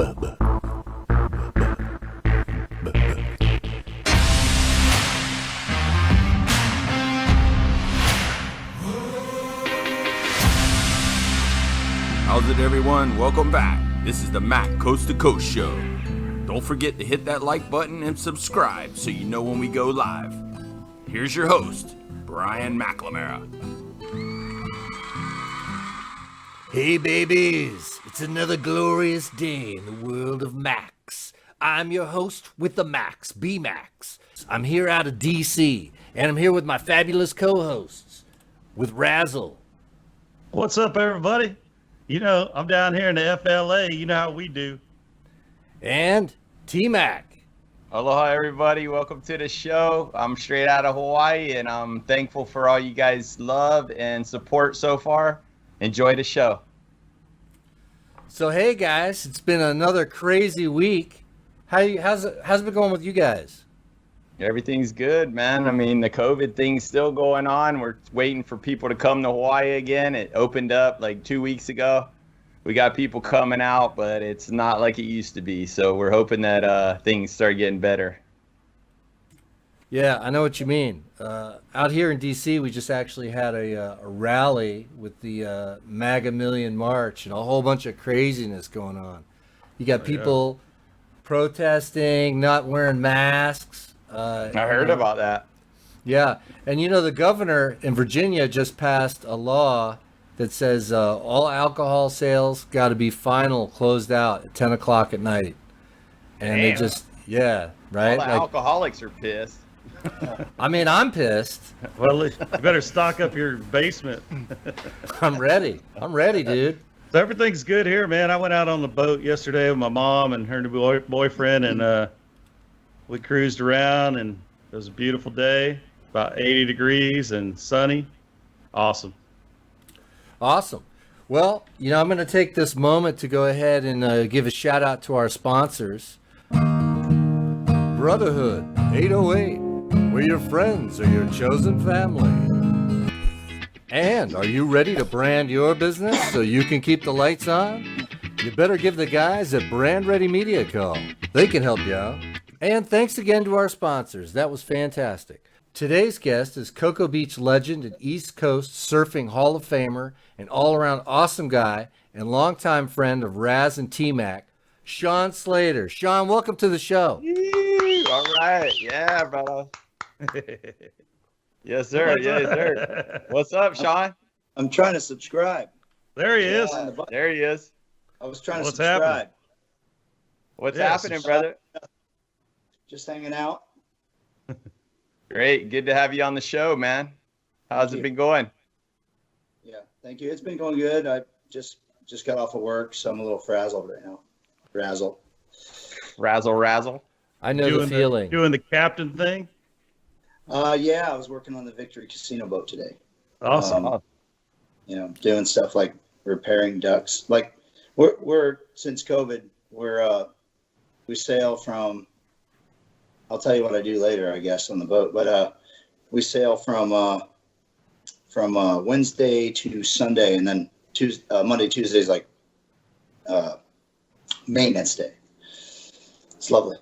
How's it, everyone? Welcome back. This is the Mac Coast to Coast Show. Don't forget to hit that like button and subscribe so you know when we go live. Here's your host, Brian McLemara. Hey babies, it's another glorious day in the world of Macs. I'm your host with the Macs, B-Max. I'm here out of DC, and I'm here with my fabulous co-hosts, with Razzle. What's up, everybody? You know, I'm down here in the FLA. You know how we do. And T-Mac. Aloha, everybody. Welcome to the show. I'm straight out of Hawaii, and I'm thankful for all you guys' love and support so far. Enjoy the show. So, hey, guys, it's been another crazy week. How's it been going with you guys? Everything's good, man. I mean, the COVID thing's still going on. We're waiting for people to come to Hawaii again. It opened up like 2 weeks ago. We got people coming out, but it's not like it used to be. So we're hoping that things start getting better. Yeah, I know what you mean. Out here in D.C., we just actually had a rally with the MAGA Million March and a whole bunch of craziness going on. You got people protesting, not wearing masks. I heard about that. Yeah, and you know, the governor in Virginia just passed a law that says all alcohol sales got to be closed out at 10 o'clock at night. And Damn. They just, right? All the alcoholics are pissed. I mean, I'm pissed. Well, you better stock up your basement. I'm ready, dude. So everything's good here, man. I went out on the boat yesterday with my mom and her new boyfriend, and we cruised around, and it was a beautiful day, about 80 degrees and sunny. Awesome. Well, you know, I'm going to take this moment to go ahead and give a shout out to our sponsors. Brotherhood 808, where your friends are your chosen family. And are you ready to brand your business so you can keep the lights on? You better give the guys at Brand Ready Media a call. They can help you out. And thanks again to our sponsors. That was fantastic. Today's guest is Cocoa Beach legend and East Coast surfing Hall of Famer and all-around awesome guy and longtime friend of Raz and T-Mac, Sean Slater. Sean, welcome to the show. All right. Yeah, brother. Yes, sir. Yes, sir. What's up, Sean? I'm trying to subscribe. There he is. There he is. I was trying to What's subscribe. happening? What's Yeah, happening, brother? Just hanging out. Great. Good to have you on the show, man. How's it been going? Yeah, thank you. It's been going good. I just got off of work, so I'm a little frazzled right now. Razzle. Razzle. I know the feeling. Doing the captain thing? Yeah, I was working on the Victory Casino boat today. Awesome. You know, doing stuff like repairing ducts. Like we're since COVID, we sail from. I'll tell you what I do later, I guess, on the boat. But we sail from Wednesday to Sunday, and then Monday, Tuesday's like maintenance day. It's lovely.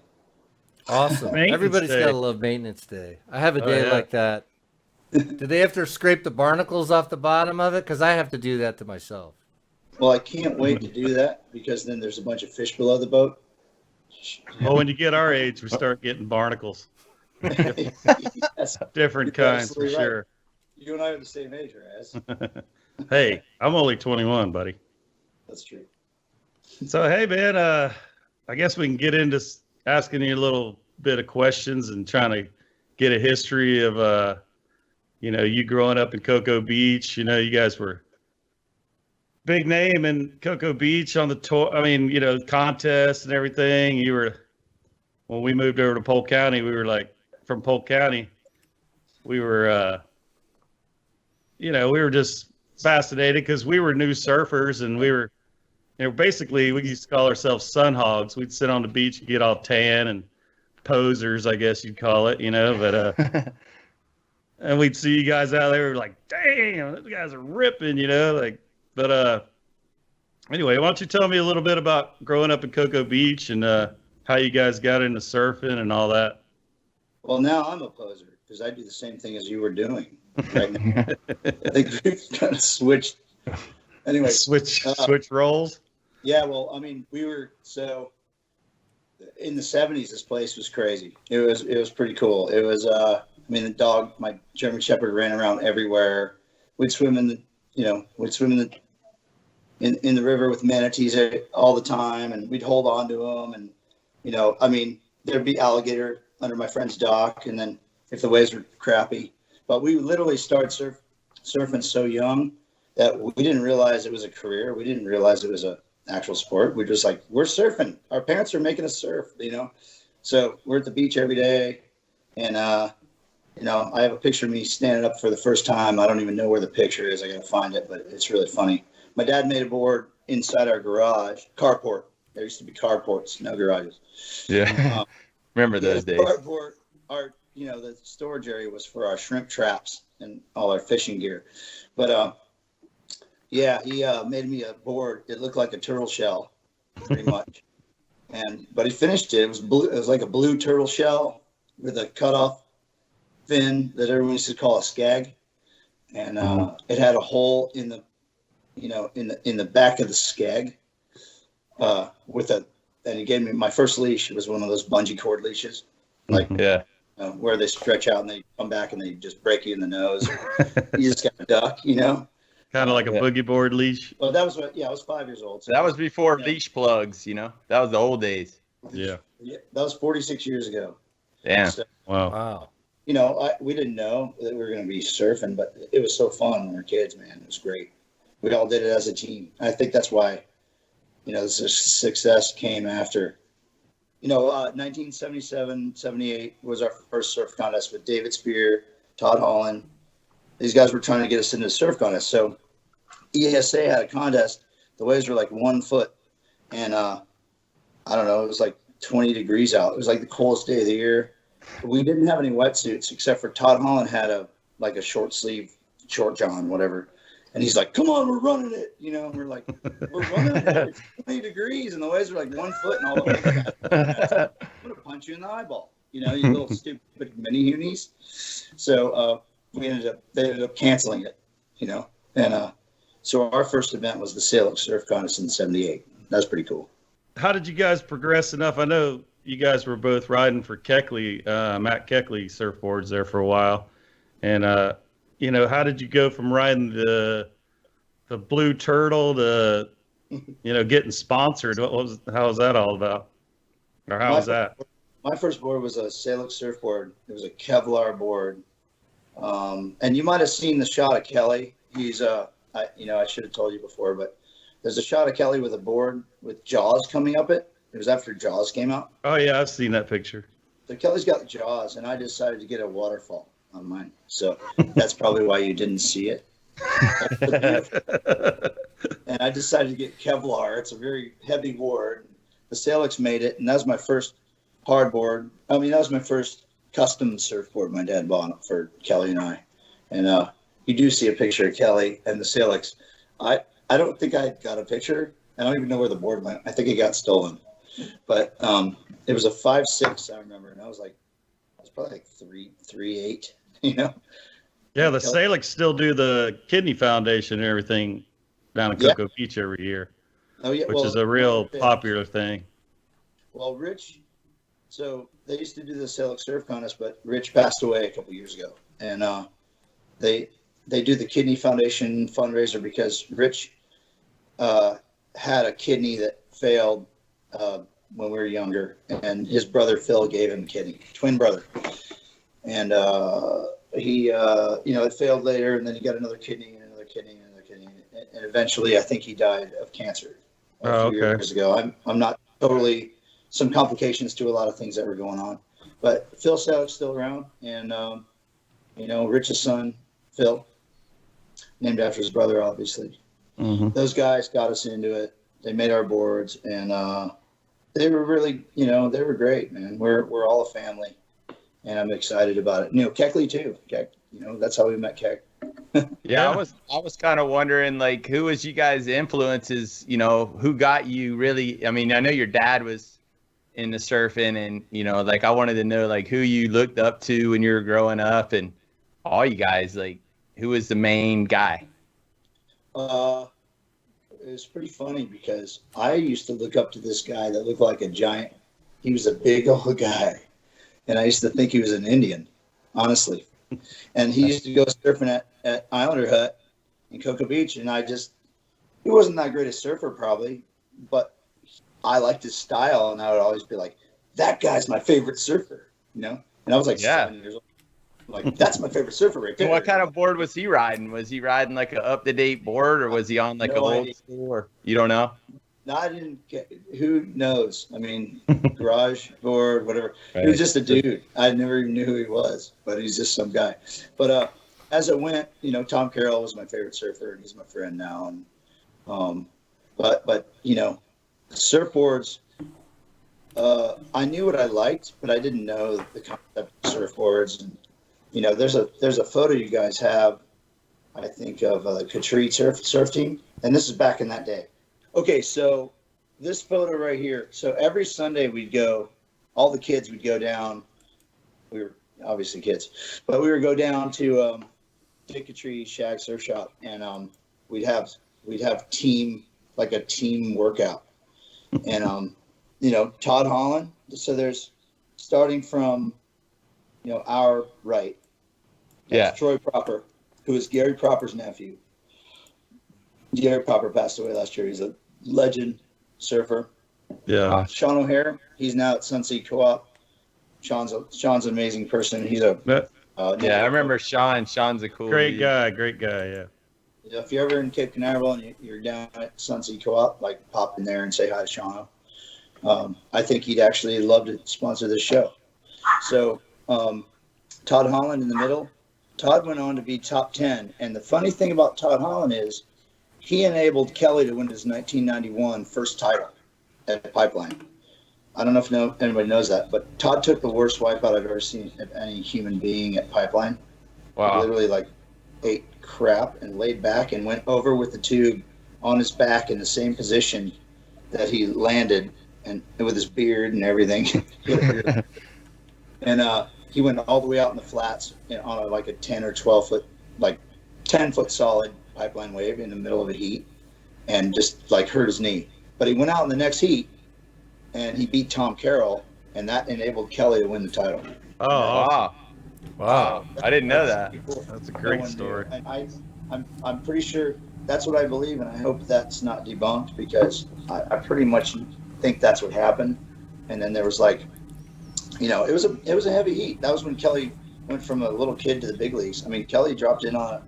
Awesome. Everybody's got to love maintenance day. I have a day like that. Do they have to scrape the barnacles off the bottom of it? Because I have to do that to myself. Well, I can't wait to do that because then there's a bunch of fish below the boat. Well, when you get our age, we start getting barnacles. Yes, Different you're kinds for absolutely right. sure. You and I are the same age, Raz. Hey, I'm only 21, buddy. That's true. So, hey, man, I guess we can get into asking you a little bit of questions and trying to get a history of, you growing up in Cocoa Beach. You know, you guys were big name in Cocoa Beach on the tour. I mean, contests and everything. When we moved over to Polk County, we were like, from Polk County, we were, we were just fascinated because we were new surfers and we were, basically we used to call ourselves sun hogs. We'd sit on the beach and get all tan and posers, I guess you'd call it, but, and we'd see you guys out there, we were like, damn, those guys are ripping, but Anyway, why don't you tell me a little bit about growing up in Cocoa Beach and how you guys got into surfing and all that? Well, now I'm a poser because I do the same thing as you were doing right now. I think we've kind of switched. Anyway, Switch roles. yeah. Well, I mean, we were so in the '70s. This place was crazy. It was pretty cool. It was. I mean, the dog, my German Shepherd, ran around everywhere. We'd swim in the, we'd swim in the river with manatees all the time, and we'd hold on to them. And I mean, there'd be alligator under my friend's dock, and then if the waves were crappy, but we literally started surfing so young that we didn't realize it was a career. We didn't realize it was a actual sport. We're just like, we're surfing. Our parents are making us surf, So we're at the beach every day, and I have a picture of me standing up for the first time. I don't even know where the picture is. I gotta find it, but it's really funny. My dad made a board inside our garage, carport. There used to be carports, no garages. Yeah. Remember those days. Carport, the storage area was for our shrimp traps and all our fishing gear. But he made me a board. It looked like a turtle shell, pretty much. But he finished it. It was blue. It was like a blue turtle shell with a cutoff fin that everyone used to call a skag, and it had a hole in the in the back of the skag and he gave me my first leash. It was one of those bungee cord leashes, where they stretch out and they come back and they just break you in the nose. You just got to duck, Kind of like a boogie board leash. Well, that was I was 5 years old. So that was before leash plugs, That was the old days. Yeah. That was 46 years ago. Yeah. So, Wow. We didn't know that we were going to be surfing, but it was so fun when we were kids, man. It was great. We all did it as a team. I think that's why, the success came after. 1977, 78 was our first surf contest with David Spear, Todd Holland. These guys were trying to get us into the surf contest. So ESA had a contest. The waves were like 1 foot. And I don't know, it was like 20 degrees out. It was like the coldest day of the year. We didn't have any wetsuits except for Todd Holland had a short sleeve, short john, whatever. And he's like, come on, we're running it. And we're like, we're running it. It's 20 degrees and the waves are like 1 foot and all the way. I'm going to punch you in the eyeball, you little stupid mini hoonies. So they ended up canceling it, And so our first event was the Slater Surf Contest in '78. That's pretty cool. How did you guys progress enough? I know you guys were both riding for Keckley, Matt Keckley surfboards there for a while. And, how did you go from riding the Blue Turtle to, getting sponsored? How was that all about? Or how was that? My first board was a Slater surfboard. It was a Kevlar board. And you might have seen the shot of Kelly. He's, I should have told you before, but there's a shot of Kelly with a board with Jaws coming up it. It was after Jaws came out. Oh, yeah, I've seen that picture. So Kelly's got the Jaws, and I decided to get a waterfall on mine. So that's probably why you didn't see it. And I decided to get Kevlar. It's a very heavy board. The Salix made it, and that was my first hardboard. That was my first custom surfboard my dad bought for Kelly and I. And you do see a picture of Kelly and the Salix. I don't think I got a picture. I don't even know where the board went. I think it got stolen. But it was a 5.6, I remember, and I was probably like 3.8, Yeah, the Salix still do the Kidney Foundation and everything down in Cocoa Beach every year. Oh yeah, which is a real popular thing. Well, Rich, so they used to do the Salix Surf Contest, but Rich passed away a couple years ago, and they do the Kidney Foundation fundraiser because Rich had a kidney that failed when we were younger, and his brother Phil gave him a kidney, twin brother, and he it failed later, and then he got another kidney and another kidney and another kidney, and eventually I think he died of cancer a few years ago. I'm not totally, some complications to a lot of things that were going on, but Phil Salik's still around, and Rich's son Phil, named after his brother, obviously. Mm-hmm. Those guys got us into it. They made our boards, and they were really, they were great, man. We're all a family, and I'm excited about it. Keckley too. Keck, that's how we met Keck. Yeah, I was kind of wondering, like, who was you guys' influences? Who got you really? I mean, I know your dad was into surfing, and like, I wanted to know, like, who you looked up to when you were growing up, and all you guys, like, who was the main guy? It was pretty funny because I used to look up to this guy that looked like a giant. He was a big old guy, and I used to think he was an Indian, honestly. And he used to go surfing at Islander Hut in Cocoa Beach, and he wasn't that great a surfer probably, but I liked his style, and I would always be like, that guy's my favorite surfer, And I was like 7 years old. Like, that's my favorite surfer right there. What kind of board was he riding? Was he riding like an up-to-date board, or was he on like an old school? Or you don't know? No, I didn't get. Who knows? I mean, garage board, whatever. Right. He was just a dude. I never even knew who he was, but he's just some guy. But as I went, Tom Carroll was my favorite surfer, and he's my friend now. And but surfboards. I knew what I liked, but I didn't know the concept of surfboards. And there's a photo you guys have, I think, of the Katri surf team, and this is back in that day. Okay, so this photo right here. So every Sunday all the kids would go down. We were obviously kids, but we would go down to Dick Katri Shag Surf Shop, and we'd have a team workout, and Todd Holland. So there's starting from our right. That's Troy Proper, who is Gary Proper's nephew. Gary Proper passed away last year. He's a legend surfer. Yeah. Sean O'Hare, he's now at Sunset Co-op. Sean's an amazing person. He's I remember Sean. Sean's a cool great dude. Great guy. Yeah. If you're ever in Cape Canaveral and you're down at Sunset Co-op, like, pop in there and say hi to Sean. I think he'd actually love to sponsor this show. So Todd Holland in the middle. Todd went on to be top 10. And the funny thing about Todd Holland is he enabled Kelly to win his 1991 first title at Pipeline. I don't know if anybody knows that, but Todd took the worst wipeout I've ever seen of any human being at Pipeline. Wow. He literally ate crap and laid back and went over with the tube on his back in the same position that he landed, and with his beard and everything. And he went all the way out in the flats on a 10 or 12 foot, 10 foot solid pipeline wave in the middle of a heat, and just hurt his knee. But he went out in the next heat and he beat Tom Carroll, and that enabled Kelly to win the title. Oh, wow. I didn't know that. That's a great story. And I'm pretty sure that's what I believe, and I hope that's not debunked, because I pretty much think that's what happened. And then there was it was a heavy heat. That was when Kelly went from a little kid to the big leagues. I mean, Kelly dropped in on a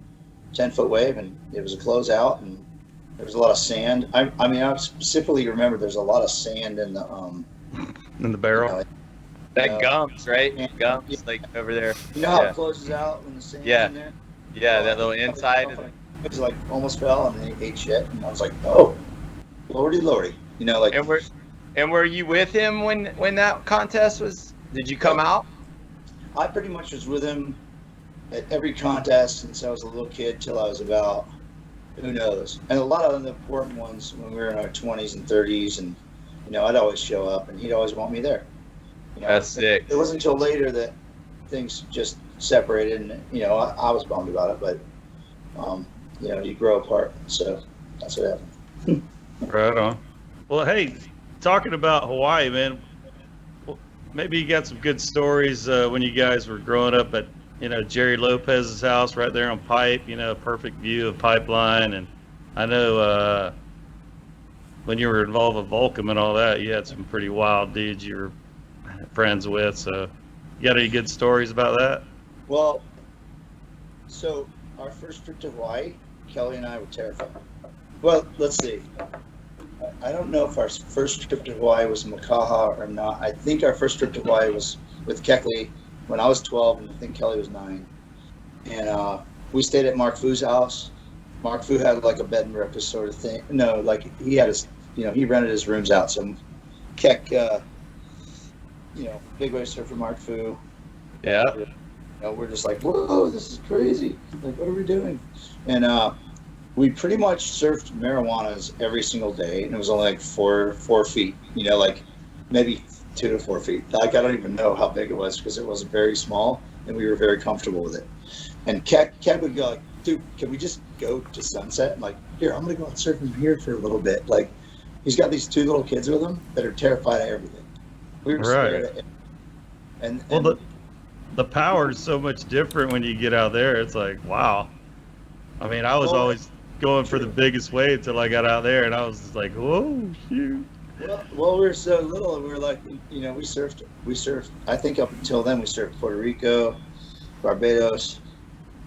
10-foot wave, and it was a closeout, and there was a lot of sand. I specifically remember there's a lot of sand in the barrel. That gums, right? Gums, over there. You know how it closes out when the sand's in there? Yeah, that little inside. It was almost fell, and then he ate shit, and I was like, oh, lordy. And were you with him when that contest was? Did you come out? I pretty much was with him at every contest since I was a little kid till I was about, who knows. And a lot of the important ones when we were in our 20s and 30s, and I'd always show up, and he'd always want me there. That's sick. It wasn't until later that things just separated, and I was bummed about it, but you grow apart, so that's what happened. Right on. Well, hey, talking about Hawaii, man, maybe you got some good stories when you guys were growing up at Jerry Lopez's house right there on Pipe, perfect view of Pipeline. And I know when you were involved with Volcom and all that, you had some pretty wild dudes you were friends with. So you got any good stories about that? Well, so our first trip to Hawaii, Kelly and I were terrified. Well, let's see. I don't know if our first trip to Hawaii was Makaha or not. I think our first trip to Hawaii was with Keckley when I was 12, and I think Kelly was 9. And we stayed at Mark Fu's house. Mark Fu had a bed and breakfast sort of thing. No, he had his, he rented his rooms out. So Keck, big wave surfer Mark Fu. Yeah. we're just like, whoa, this is crazy. Like, what are we doing? And we pretty much surfed marijuanas every single day, and it was only like four feet, like maybe 2 to 4 feet. Like, I don't even know how big it was because it was very small, and we were very comfortable with it. And Kev would go like, dude, can we just go to Sunset? I'm like, here, I'm gonna go out surfing here for a little bit. Like, he's got these 2 little kids with him that are terrified of everything. We were scared of it. And the power is so much different when you get out there. It's like, wow. I mean, I was always going for the biggest wave until I got out there, and I was just like, whoa, shoot. Well, we were so little, and we were like, we surfed. I think up until then, we surfed Puerto Rico, Barbados.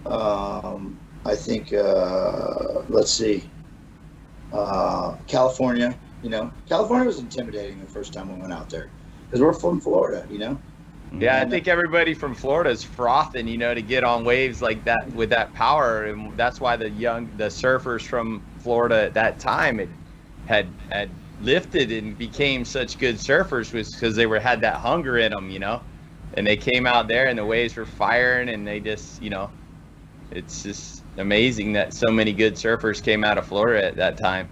I think, let's see, California. California was intimidating the first time we went out there because we're from Florida. Yeah, I think everybody from Florida is frothing, to get on waves like that with that power, and that's why the surfers from Florida at that time had lifted and became such good surfers, was because they had that hunger in them, and they came out there and the waves were firing, and they just, it's just amazing that so many good surfers came out of Florida at that time.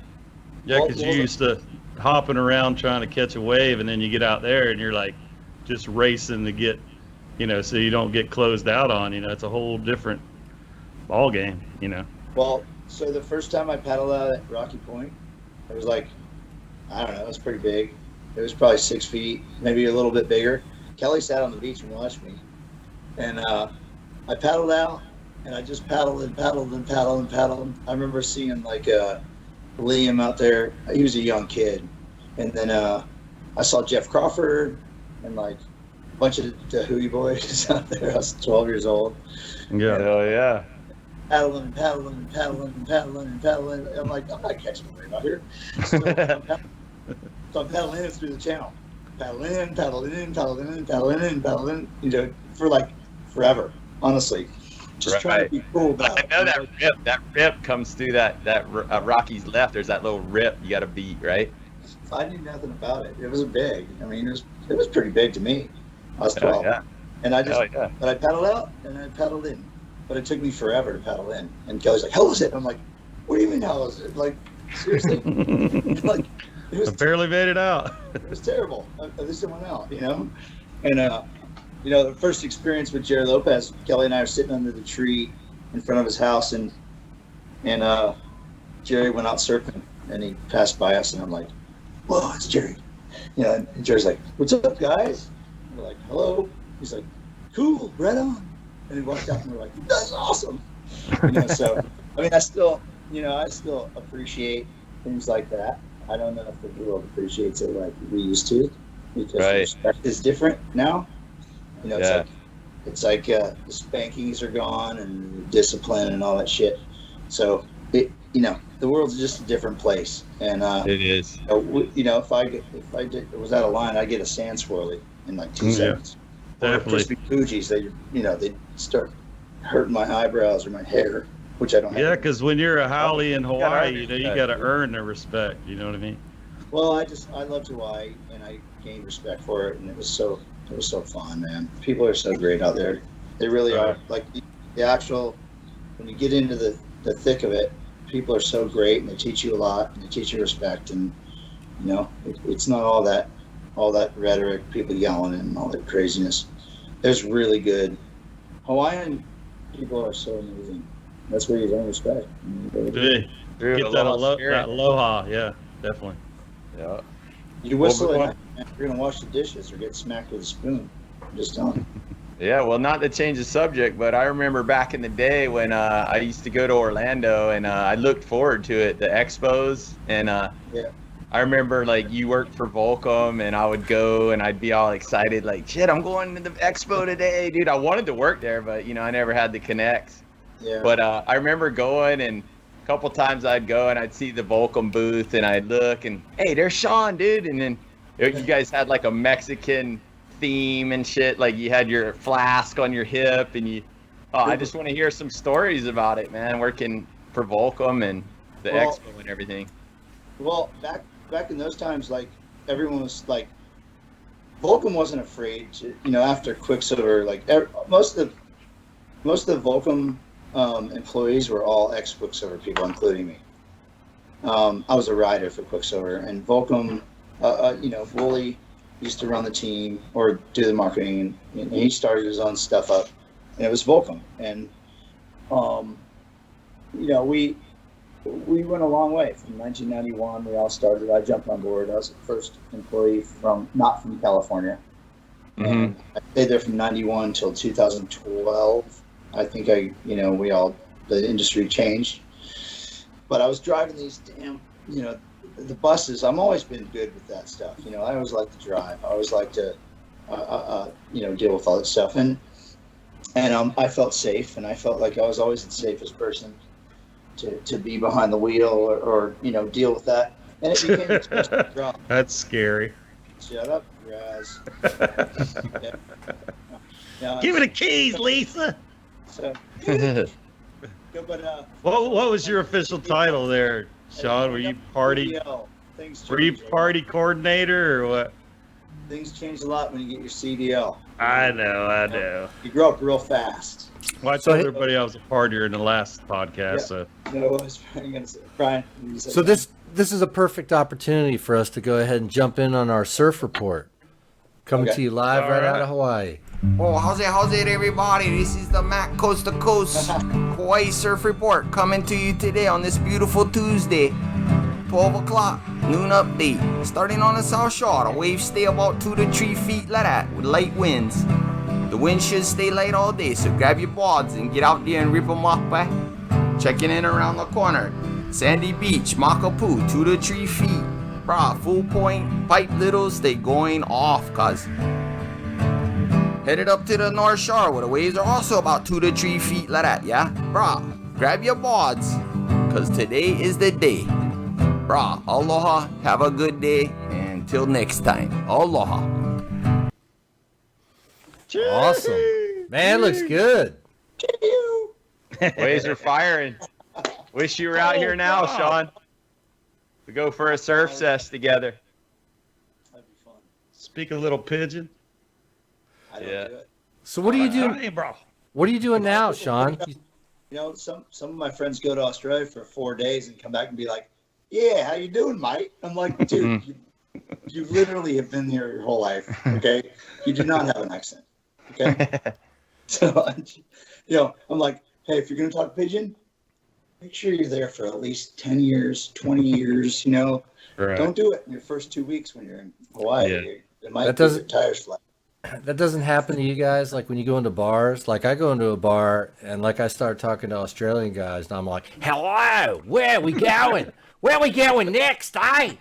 Yeah, because you used to hopping around trying to catch a wave, and then you get out there and you're like just racing to get, so you don't get closed out on. It's a whole different ball game. Well, so the first time I paddled out at Rocky Point, it was like, I don't know, it was pretty big. It was probably 6 feet, maybe a little bit bigger. Kelly sat on the beach and watched me, and I paddled out, and I just paddled and paddled and paddled and paddled. I remember seeing like Liam out there. He was a young kid, and then I saw Jeff Crawford and like a bunch of the Hooey boys out there. I was 12 years old. Yeah. Oh yeah. Paddling and paddling and paddling and paddling and paddling. I'm like, I'm not catching a wave out here. So I'm paddling in through the channel. Paddle in, paddle in, paddle in, paddle in, paddle in, for like forever, honestly. Just trying to be cool about it. I know that rip comes through that Rocky's left. There's that little rip you got to beat, right? I knew nothing about it. It wasn't big. I mean, it was pretty big to me. I was 12. Yeah. And but I paddled out and I paddled in. But it took me forever to paddle in. And Kelly's like, how was it? I'm like, what do you mean how was it? Like, seriously? Like, it was I barely made it out. It was terrible. At least it went out, And, the first experience with Jerry Lopez, Kelly and I are sitting under the tree in front of his house, and Jerry went out surfing, and he passed by us, and I'm like, whoa, it's Jerry. And Jerry's like, what's up, guys? And we're like, hello. He's like, cool, right on. And he walked out, and we're like, that's awesome. So, I mean, I still appreciate things like that. I don't know if the world appreciates it like we used to, because respect is different now. It's like the spankings are gone and discipline and all that shit. So the world's just a different place. And it is. If I was out of line, I'd get a sand swirly in like 2 seconds. Definitely. Or crispy Fuji's, they start hurting my eyebrows or my hair, which I don't have. Yeah, because when you're a haolie in Hawaii, you got to earn their respect. You know what I mean? Well, I loved Hawaii, and I gained respect for it, and it was so fun, man. People are so great out there. They really are. Like the actual, when you get into the thick of it, people are so great, and they teach you a lot, and they teach you respect, and it's not all that rhetoric, people yelling and all that craziness. There's really good Hawaiian people are so amazing. That's where you learn respect. Get that aloha, yeah, definitely. Yeah. You whistle at night, man, you're gonna wash the dishes or get smacked with a spoon. I'm just telling you. Yeah, well, not to change the subject, but I remember back in the day when I used to go to Orlando, and I looked forward to it, the expos, and I remember like you worked for Volcom, and I would go and I'd be all excited, like, shit, I'm going to the expo today, dude. I wanted to work there, but I never had the connects. Yeah. But I remember going, and a couple times I'd go and I'd see the Volcom booth, and I'd look, and hey, there's Sean, dude. And then you guys had like a Mexican theme and shit, like you had your flask on your hip, and I just want to hear some stories about it, man, working for Volcom and the expo and everything. Well, back in those times, like, everyone was like, Volcom wasn't afraid to, after Quicksilver, like most of most of the Volcom employees were all ex-Quicksilver people, including me. I was a rider for Quicksilver, and Volcom, Wooly used to run the team or do the marketing, and he started his own stuff up, and it was Volcom. And we went a long way. From 1991, we all started. I jumped on board. I was the first employee not from California. And I stayed there from 91 until 2012. I think the industry changed. But I was driving these damn, the buses. I've always been good with that stuff. I always like to drive. I always like to, deal with all that stuff. And I felt safe, and I felt like I was always the safest person to be behind the wheel or deal with that. And it became a stressful job. That's scary. Shut up, Raz. Give me the keys, Lisa. So, what was your official title there, Sean? Were you party coordinator or what? Things change a lot when you get your CDL. I know. You grow up real fast. Well, I told everybody I was a partier in the last podcast. So. No, I was going to say, Brian. So this is a perfect opportunity for us to go ahead and jump in on our surf report. Coming to you live right out of Hawaii. Oh, how's it, everybody? This is the Mac Coast to Coast Hawaii Surf Report coming to you today on this beautiful Tuesday, 12 o'clock, noon update. Starting on the South Shore, the waves stay about 2 to 3 feet like that with light winds. The wind should stay light all day, so grab your boards and get out there and rip them up, eh? Checking in around the corner, Sandy Beach, Makapu, 2 to 3 feet. Brah, full point, pipe littles, they going off, cuz. Headed up to the North Shore where the waves are also about 2 to 3 feet like that, yeah? Brah, grab your boards, cause today is the day. Brah, aloha, have a good day, and till next time, aloha. Awesome. Man, looks good. Waves are firing. Wish you were out here now, Sean. We go for a surf session together. That'd be fun. Speak a little pigeon. I don't do it. So what are you doing? Hey, bro. What are you doing now, Sean? Some of my friends go to Australia for 4 days and come back and be like, "Yeah, how you doing, mate?" I'm like, "Dude, you literally have been here your whole life. Okay, you do not have an accent. Okay." So, I'm like, "Hey, if you're gonna talk pigeon, make sure you're there for at least 10 years, 20 years. Right. Don't do it in your first 2 weeks when you're in Hawaii. Yeah. It might That make your doesn't- tires flat." That doesn't happen to you guys, like when you go into bars. Like I go into a bar and like I start talking to Australian guys and I'm like, "Hello, where are we going? Where are we going next, eh?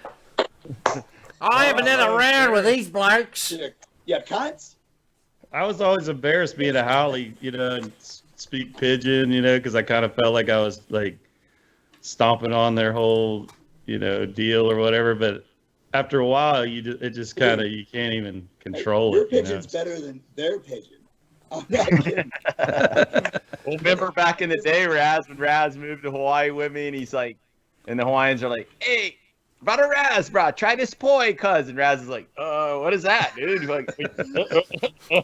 I have another round with these blokes." Yeah, cunts. I was always embarrassed being a haole, and speak pigeon, because I kind of felt like I was like stomping on their whole, deal or whatever. But after a while, you can't even control Your it. pigeon's better than their pigeon. I'm not kidding. Well, remember back in the day, when Raz moved to Hawaii with me, and he's like, and the Hawaiians are like, "Hey, brother Raz, bro, try this poi, cuz." And Raz is like, what is that, dude? Like, you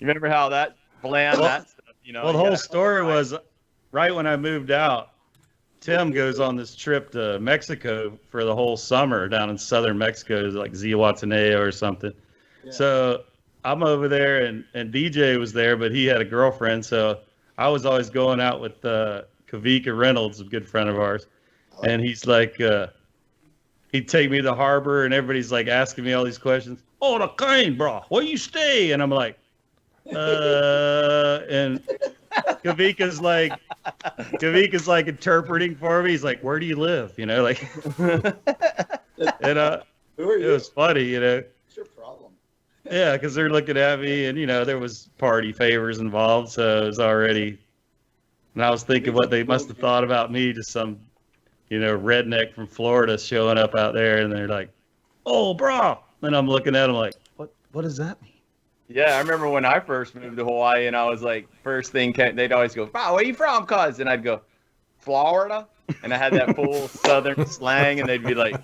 remember how that bland that stuff, Well, the whole story was right when I moved out, Tim goes on this trip to Mexico for the whole summer down in southern Mexico, like Zihuatanejo or something. Yeah. So I'm over there, and DJ was there, but he had a girlfriend. So I was always going out with Kavika Reynolds, a good friend of ours. And he's like, he'd take me to the harbor, and everybody's like asking me all these questions. "Oh, the cane, bro. Where you stay?" And I'm like, and Kavika's like interpreting for me. He's like, "Where do you live?" And Who are it you? was funny, What's your problem? Yeah, because they're looking at me, and there was party favors involved, so it was already. And I was thinking what they must have thought about me, just some, redneck from Florida showing up out there, and they're like, "Oh, bro," and I'm looking at them like, "What does that mean?" Yeah, I remember when I first moved to Hawaii, and I was like, first thing they'd always go, "Bro, where you from, cuz?" And I'd go, "Florida," and I had that full southern slang, and they'd be like,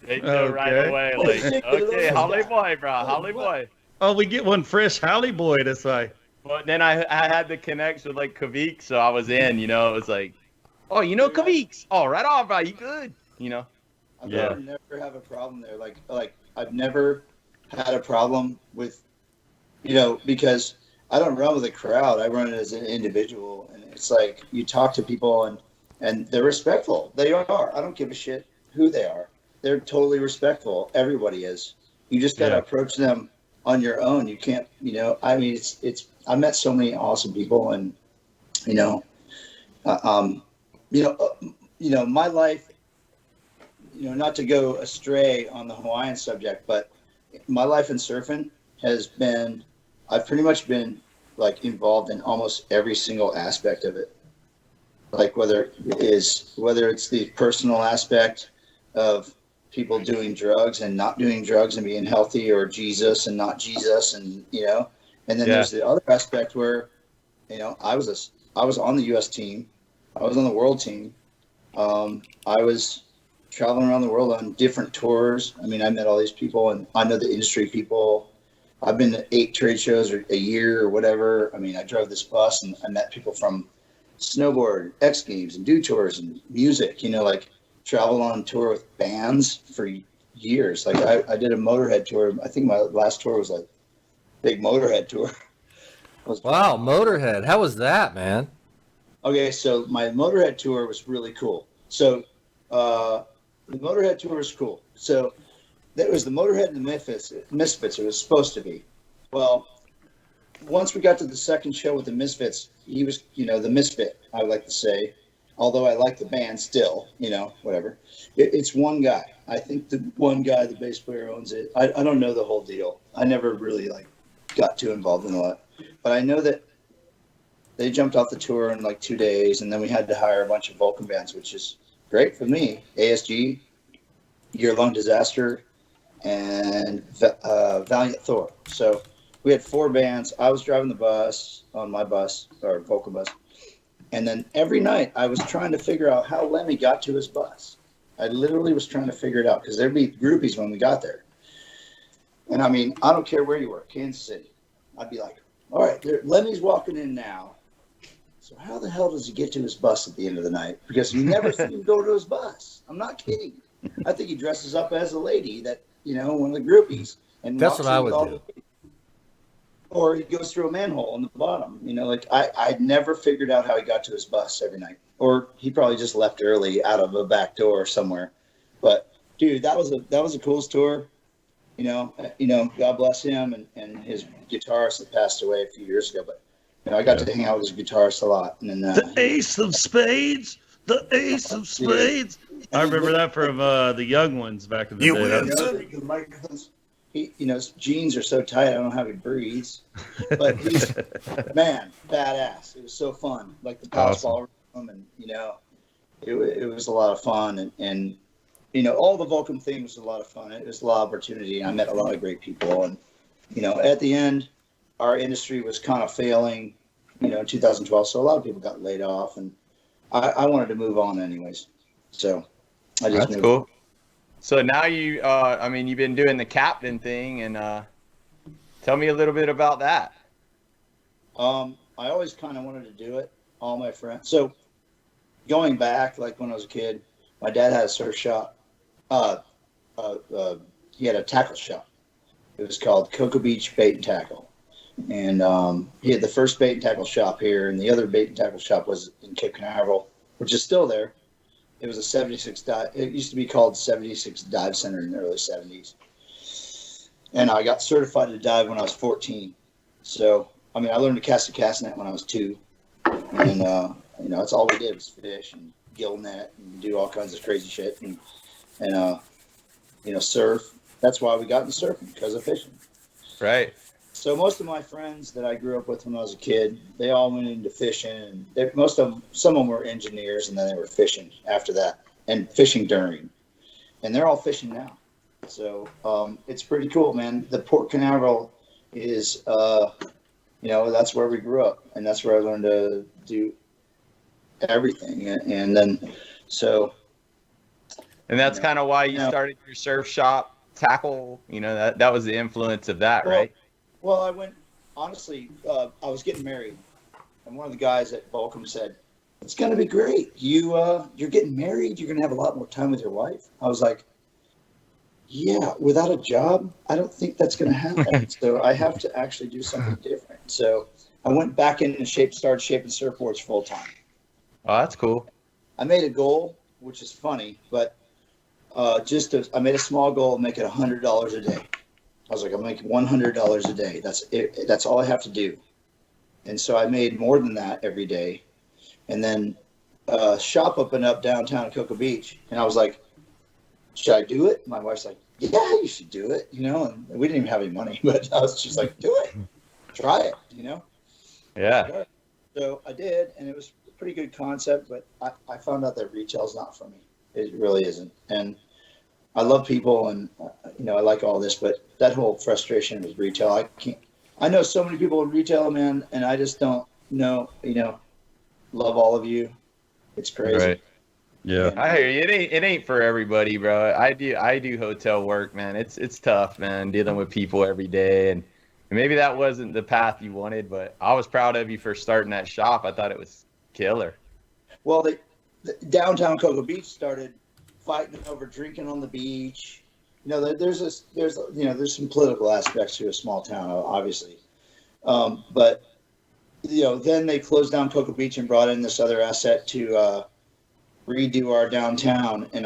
they'd know right away, like, "Okay, Holly boy, bro, Holly boy." Oh, we get one fresh Halle boy. That's why. But then I had the connection with like Kavik, so I was in. It was like, oh, Kavik's. Oh, right on, bro. You good? I've Yeah. never have a problem there. Like I've never had a problem with, because I don't run with a crowd. I run it as an individual, and it's like you talk to people and they're respectful. They are. I don't give a shit who they are. They're totally respectful. Everybody is. You just got to approach them on your own. You can't, I mean, it's. I met so many awesome people, and my life. Not to go astray on the Hawaiian subject, but my life in surfing has been. I've pretty much been like involved in almost every single aspect of it. Like whether it's the personal aspect of people doing drugs and not doing drugs and being healthy, or Jesus and not Jesus, and and then there's the other aspect where I was on the U.S. team, I was on the world team, I was traveling around the world on different tours. I mean, I met all these people, and I know the industry people. I've been to 8 trade shows a year or whatever. I mean, I drove this bus and I met people from snowboard, X Games, and do tours and music. Like travel on tour with bands for years. Like I did a Motorhead tour. I think my last tour was like big Motorhead tour. Wow, Motorhead. How was that, man? Okay, so my Motorhead tour was really cool. So the Motorhead tour was cool. So that was the Motorhead and the Misfits. It was supposed to be. Well, once we got to the second show with the Misfits, he was, the Misfit, I would like to say, although I like the band still, whatever. It's one guy. I think the one guy, the bass player, owns it. I don't know the whole deal. I never really got too involved in a lot. But I know that they jumped off the tour in 2 days, and then we had to hire a bunch of Vulcan bands, which is great for me. ASG, Year Long Disaster, and Valiant Thor. So we had 4 bands. I was driving the bus on my bus, or Vulcan bus. And then every night I was trying to figure out how Lemmy got to his bus. I literally was trying to figure it out because there'd be groupies when we got there. And I mean, I don't care where you were, Kansas City. I'd be like, all right, Lemmy's walking in now. So how the hell does he get to his bus at the end of the night? Because you never see him go to his bus. I'm not kidding. I think he dresses up as a lady that, one of the groupies. And that's what I would do. Or he goes through a manhole on the bottom. I never figured out how he got to his bus every night. Or he probably just left early out of a back door somewhere. But dude, that was the coolest tour. God bless him and his guitarist that passed away a few years ago. But I got to hang out with his guitarist a lot. And then the Ace of Spades. The Ace of Spades. I remember that from the Young Ones back in the day. His jeans are so tight, I don't know how he breathes. But he's, man, badass. It was so fun. Like the Palace Ballroom, and it was a lot of fun. And all the Vulcan thing was a lot of fun. It was a lot of opportunity. I met a lot of great people. And at the end, our industry was kind of failing. In 2012, so a lot of people got laid off, and I wanted to move on anyways. So I just moved. Cool. So now you've been doing the captain thing, and tell me a little bit about that. I always kind of wanted to do it. All my friends. So going back, like when I was a kid, my dad had a surf shop. He had a tackle shop. It was called Cocoa Beach Bait and Tackle. And he had the first bait and tackle shop here, and the other bait and tackle shop was in Cape Canaveral, which is still there. It was a 76 dive. It used to be called 76 Dive Center in the early 70s. And I got certified to dive when I was 14. So, I mean, I learned to cast a cast net when I was 2. And, that's all we did was fish and gill net and do all kinds of crazy shit and surf. That's why we got into surfing, because of fishing. Right. So most of my friends that I grew up with when I was a kid, they all went into fishing. And some of them were engineers, and then they were fishing after that, and fishing during. And they're all fishing now. So it's pretty cool, man. The Port Canaveral is, that's where we grew up, and that's where I learned to do everything. And then, so. And that's kind of why you started your surf shop tackle. That was the influence of that, right? Well, honestly, I was getting married, and one of the guys at Volcom said, "It's going to be great. You're getting married. You're going to have a lot more time with your wife." I was like, "Yeah, without a job, I don't think that's going to happen. So I have to actually do something different." So I went back into started shaping surfboards full time. Oh, that's cool. I made a goal, which is funny, but I made a small goal of making $100 a day. I was like, I'm making $100 a day. That's it. That's all I have to do. And so I made more than that every day. And then shop opened up downtown at Cocoa Beach. And I was like, should I do it? My wife's like, yeah, you should do it. And we didn't even have any money, but I was just like, do it. Try it, Yeah. So I did, and it was a pretty good concept, but I found out that retail's not for me. It really isn't. And I love people, and I like all this, but that whole frustration with retail, I know so many people in retail, man, and I just don't know, love all of you. It's crazy. Right. Yeah. I hear you. It ain't for everybody, bro. I do hotel work, man. It's tough, man, dealing with people every day, and maybe that wasn't the path you wanted, but I was proud of you for starting that shop. I thought it was killer. Well, the downtown Cocoa Beach started fighting over drinking on the beach. There's some political aspects to a small town, obviously. But then they closed down Cocoa Beach and brought in this other asset to redo our downtown, and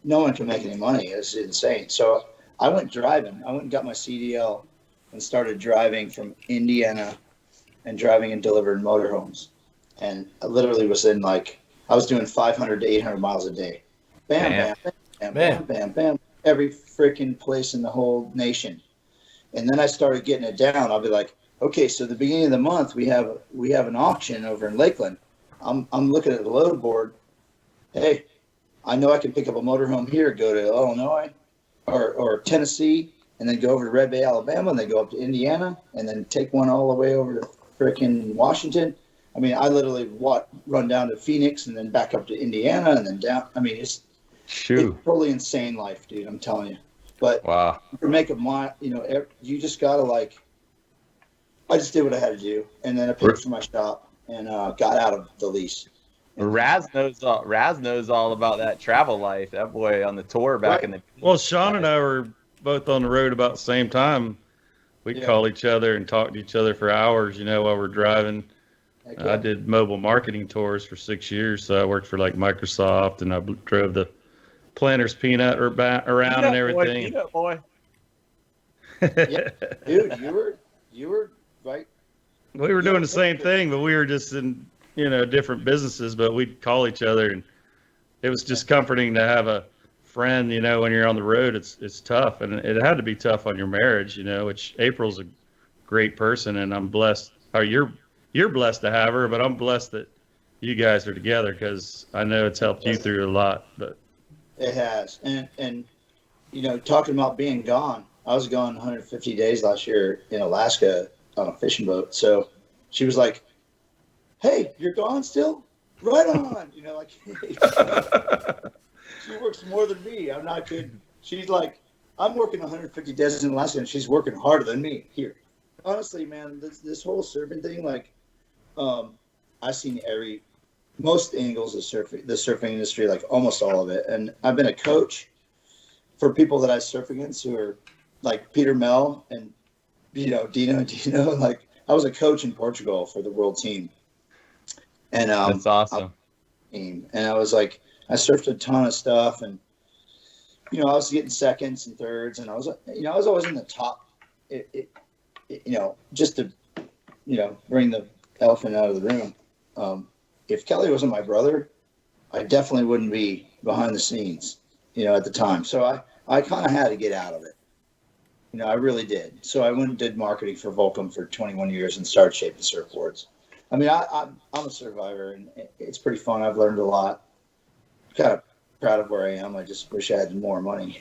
no one can make any money. It's insane. So I went driving. I went and got my CDL and started driving from Indiana and driving and delivering motorhomes. And I literally was I was doing 500 to 800 miles a day. Bam, bam, bam, bam, bam, bam. Every freaking place in the whole nation. And then I started getting it down. I'll be like, okay, so the beginning of the month, we have an auction over in Lakeland. I'm looking at the load board. Hey, I know I can pick up a motorhome here, go to Illinois or Tennessee, and then go over to Red Bay, Alabama, and then go up to Indiana, and then take one all the way over to freaking Washington. I mean, I literally run down to Phoenix and then back up to Indiana and then down. I mean, it's totally insane life, dude. I'm telling you. But wow, to make a mile, you just gotta I just did what I had to do, and then I paid for my shop and got out of the lease. Raz knows all about that travel life. That boy on the tour back in the. Well, Sean and I were both on the road about the same time. We'd call each other and talk to each other for hours, while we're driving. I did mobile marketing tours for 6 years, so I worked for Microsoft, and I drove the Planters Peanut around and everything. Peanut boy. Yeah, dude, you were right. We were doing the same thing, but we were just in different businesses. But we'd call each other, and it was just comforting to have a friend. When you're on the road, it's tough, and it had to be tough on your marriage. Which April's a great person, and I'm blessed. You're blessed to have her, but I'm blessed that you guys are together because I know it's helped you through a lot. But it has, and talking about being gone, I was gone 150 days last year in Alaska on a fishing boat. So she was like, "Hey, you're gone still? Right on." She works more than me. I'm not kidding. She's like, I'm working 150 days in Alaska, and she's working harder than me here. Honestly, man, this whole surfing thing, I've seen most angles of the surfing industry, almost all of it. And I've been a coach for people that I surf against who are like Peter Mel and, Dino. I was a coach in Portugal for the world team. And that's awesome. And I was I surfed a ton of stuff, and, I was getting seconds and thirds, and I was always in the top, just to, bring the elephant out of the room. If Kelly wasn't my brother, I definitely wouldn't be behind the scenes, at the time. So I kind of had to get out of it. I really did. So I went and did marketing for Volcom for 21 years and started shaping surfboards. I mean, I'm a survivor, and it's pretty fun. I've learned a lot. Kind of proud of where I am. I just wish I had more money.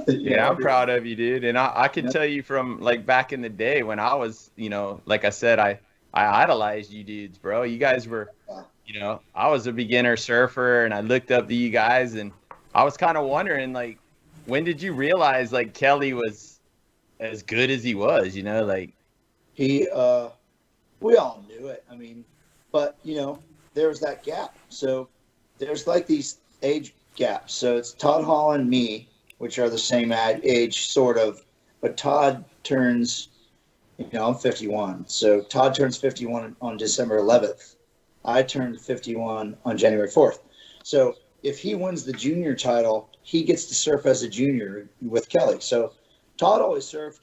Yeah, I'm proud of you, dude. And I can tell you from back in the day when I was, like I said, I idolized you dudes, bro. You guys were, I was a beginner surfer, and I looked up to you guys, and I was kind of wondering, when did you realize Kelly was as good as he was? he, we all knew it. I mean, but there was that gap. So there's like these age gaps. So it's Todd Hall and me, which are the same age, sort of. But Todd turns, I'm 51. So Todd turns 51 on December 11th. I turned 51 on January 4th. So if he wins the junior title, he gets to surf as a junior with Kelly. So Todd always surfed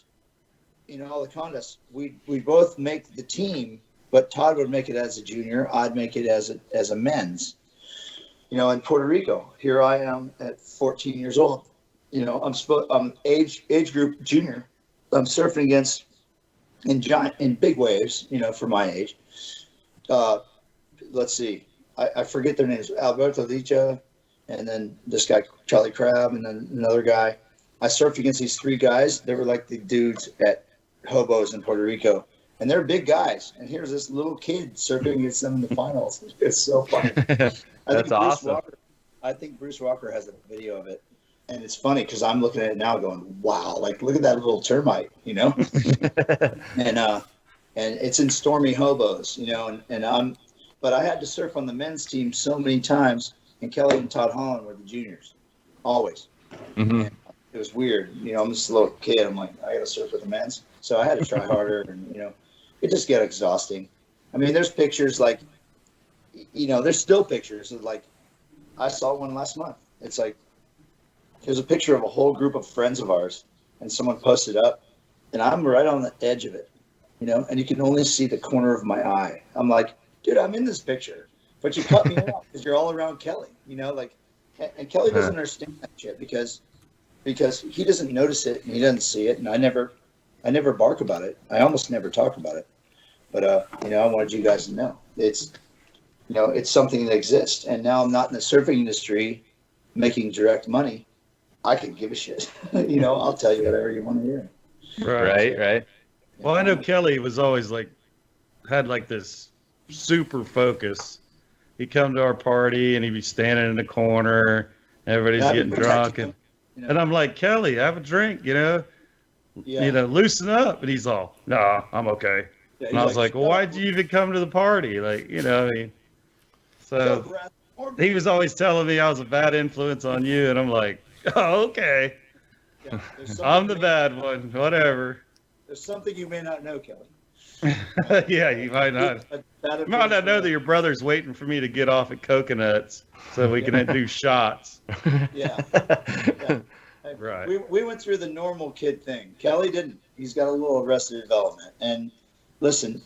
in all the contests. We both make the team, but Todd would make it as a junior. I'd make it as a men's. In Puerto Rico, here I am at 14 years old. I'm age group junior. I'm surfing against in big waves. For my age. Let's see. I forget their names. Alberto Licha, and then this guy Charlie Crabb, and then another guy. I surfed against these three guys. They were like the dudes at Hobos in Puerto Rico, and they're big guys. And here's this little kid surfing against them in the finals. It's so funny. That's awesome. I think Bruce Walker has a video of it, and it's funny because I'm looking at it now, going, "Wow! Like, look at that little termite," and it's in stormy Hobos, But I had to surf on the men's team so many times, and Kelly and Todd Holland were the juniors, always. Mm-hmm. It was weird. I'm just a little kid. I'm like, I got to surf with the men's. So I had to try harder, and, it just got exhausting. I mean, there's pictures like, there's still pictures of like, I saw one last month. It's like, there's a picture of a whole group of friends of ours, and someone posted up, and I'm right on the edge of it, and you can only see the corner of my eye. I'm like, dude, I'm in this picture, but you cut me off because you're all around Kelly, and Kelly doesn't understand that shit because he doesn't notice it and he doesn't see it. And I never bark about it. I almost never talk about it, but, I wanted you guys to know it's something that exists. And now I'm not in the surfing industry making direct money. I can give a shit. I'll tell you whatever you want to hear. Right. Well, I know Kelly was always had this super focus. He'd come to our party and he'd be standing in the corner. Everybody's getting drunk, and I'm like, Kelly, have a drink, loosen up. And he's all, nah, I'm okay. Yeah, and I was like, well, why'd you even come to the party? So he was always telling me I was a bad influence on you, and I'm like, oh, okay. Yeah, I'm the bad one, whatever. There's something you may not know, Kelly. Yeah, you might not. You might not know that your brother's waiting for me to get off at Coconuts so we can do shots. Yeah. Right. We went through the normal kid thing. Kelly didn't. He's got a little Arrested Development. And listen,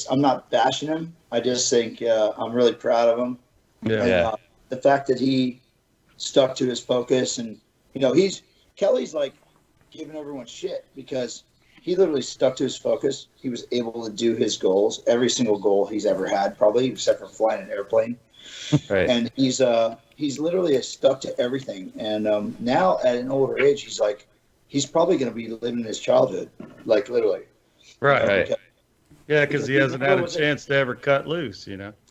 I'm not bashing him. I just think I'm really proud of him. Yeah. And, the fact that he stuck to his focus, and Kelly's like giving everyone shit because he literally stuck to his focus. He was able to do his goals, every single goal he's ever had, probably except for flying an airplane. Right. And he's literally stuck to everything. And now at an older age, he's probably going to be living his childhood, like literally. Right. Yeah, because he hasn't had a chance to ever cut loose,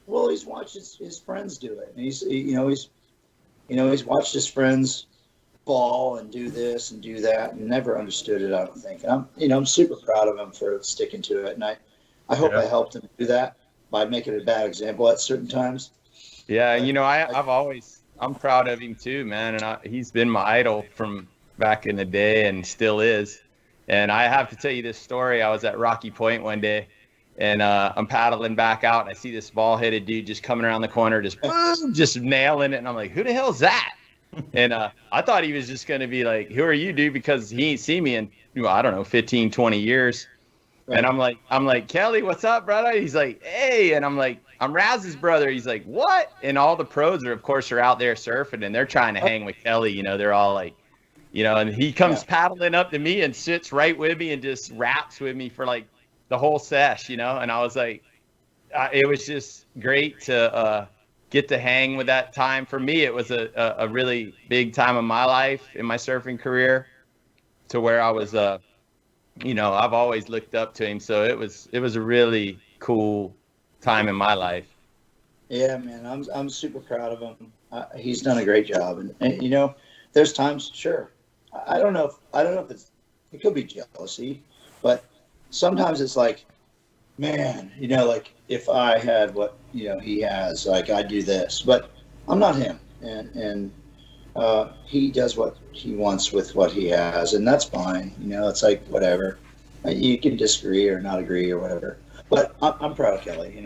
Well, he's watched his friends do it. And he's watched his friends ball and do this and do that, and never understood it, I don't think. And I'm super proud of him for sticking to it. And I hope I helped him do that by making a bad example at certain times. Yeah, I'm proud of him too, man. And he's been my idol from back in the day and still is. And I have to tell you this story. I was at Rocky Point one day, and I'm paddling back out, and I see this ball-headed dude just coming around the corner, just nailing it. And I'm like, who the hell is that? And I thought he was just going to be like, who are you, dude? Because he ain't seen me in, I don't know, 15, 20 years. Right. And I'm like, Kelly, what's up, brother? He's like, hey. And I'm like, I'm Raz's brother. He's like, what? And all the pros are, of course, out there surfing, and they're trying to hang with Kelly. They're all like, and he comes paddling up to me and sits right with me and just raps with me for like the whole sesh, And I was like, it was just great to get to hang with that time. For me, it was a really big time of my life in my surfing career, to where I was, I've always looked up to him. So it was a really cool time in my life. Yeah, man, I'm super proud of him. He's done a great job, and there's times, sure, I don't know if it could be jealousy, but sometimes it's like man, like if I had what he has, like I'd do this, but I'm not him, and he does what he wants with what he has, and that's fine. It's like whatever. You can disagree or not agree or whatever, but I'm proud of Kelly.